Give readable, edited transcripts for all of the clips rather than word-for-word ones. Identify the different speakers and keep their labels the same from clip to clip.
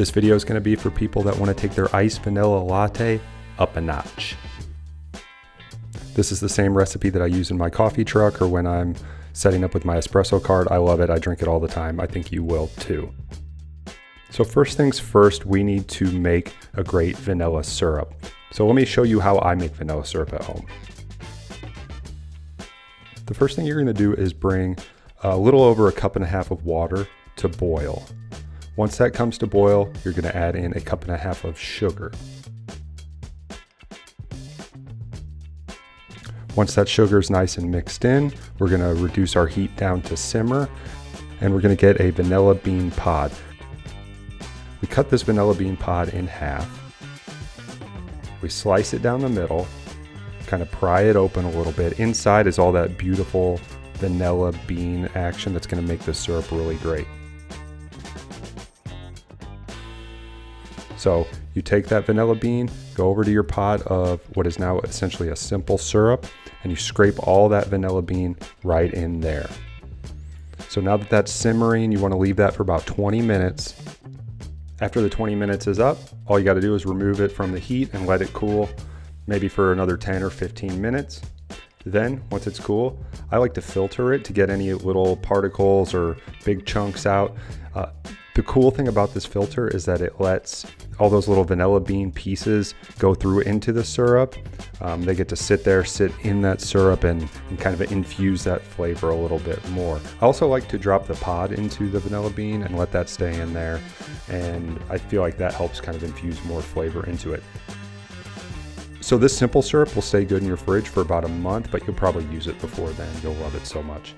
Speaker 1: This video is going to be for people that want to take their iced vanilla latte up a notch. This is the same recipe that I use in my coffee truck or when I'm setting up with my espresso cart. I love it. I drink it all the time. I think you will too. So first things first, we need to make a great vanilla syrup. So let me show you how I make vanilla syrup at home. The first thing you're going to do is bring a little over a cup and a half of water to boil. Once that comes to boil, you're going to add in a cup and a half of sugar. Once that sugar is nice and mixed in, we're going to reduce our heat down to simmer, and we're going to get a vanilla bean pod. We cut this vanilla bean pod in half. We slice it down the middle, kind of pry it open a little bit. Inside is all that beautiful vanilla bean action that's going to make the syrup really great. So you take that vanilla bean, go over to your pot of what is now essentially a simple syrup, and you scrape all that vanilla bean right in there. So now that that's simmering, you want to leave that for about 20 minutes. After the 20 minutes is up, all you got to do is remove it from the heat and let it cool, maybe for another 10 or 15 minutes. Then, once it's cool, I like to filter it to get any little particles or big chunks out. The cool thing about this filter is that it lets all those little vanilla bean pieces go through into the syrup. They get to sit in that syrup and kind of infuse that flavor a little bit more. I also like to drop the pod into the vanilla bean and let that stay in there. And I feel like that helps kind of infuse more flavor into it. So this simple syrup will stay good in your fridge for about a month, but you'll probably use it before then. You'll love it so much.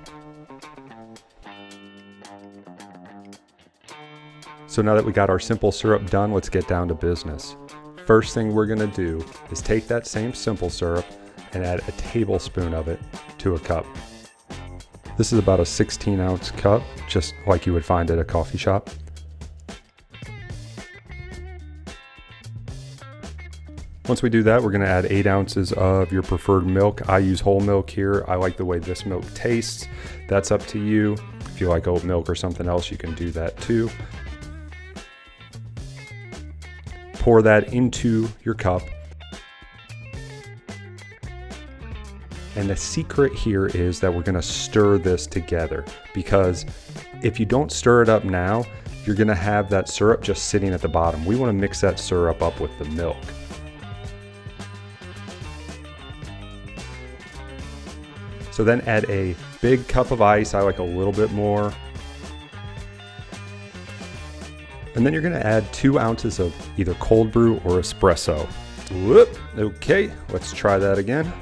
Speaker 1: So now that we got our simple syrup done, let's get down to business. First thing we're gonna do is take that same simple syrup and add a tablespoon of it to a cup. This is about a 16-ounce cup, just like you would find at a coffee shop. Once we do that, we're gonna add 8 ounces of your preferred milk. I use whole milk here. I like the way this milk tastes. That's up to you. If you like oat milk or something else, you can do that too. Pour that into your cup. And the secret here is that we're gonna stir this together, because if you don't stir it up now, you're gonna have that syrup just sitting at the bottom. We wanna mix that syrup up with the milk. So then add a big cup of ice. I like a little bit more. And then you're gonna add 2 ounces of either cold brew or espresso. Whoop, okay, let's try that again.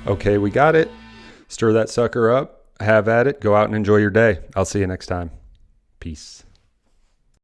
Speaker 1: Okay, we got it. Stir that sucker up, have at it, go out and enjoy your day. I'll see you next time. Peace.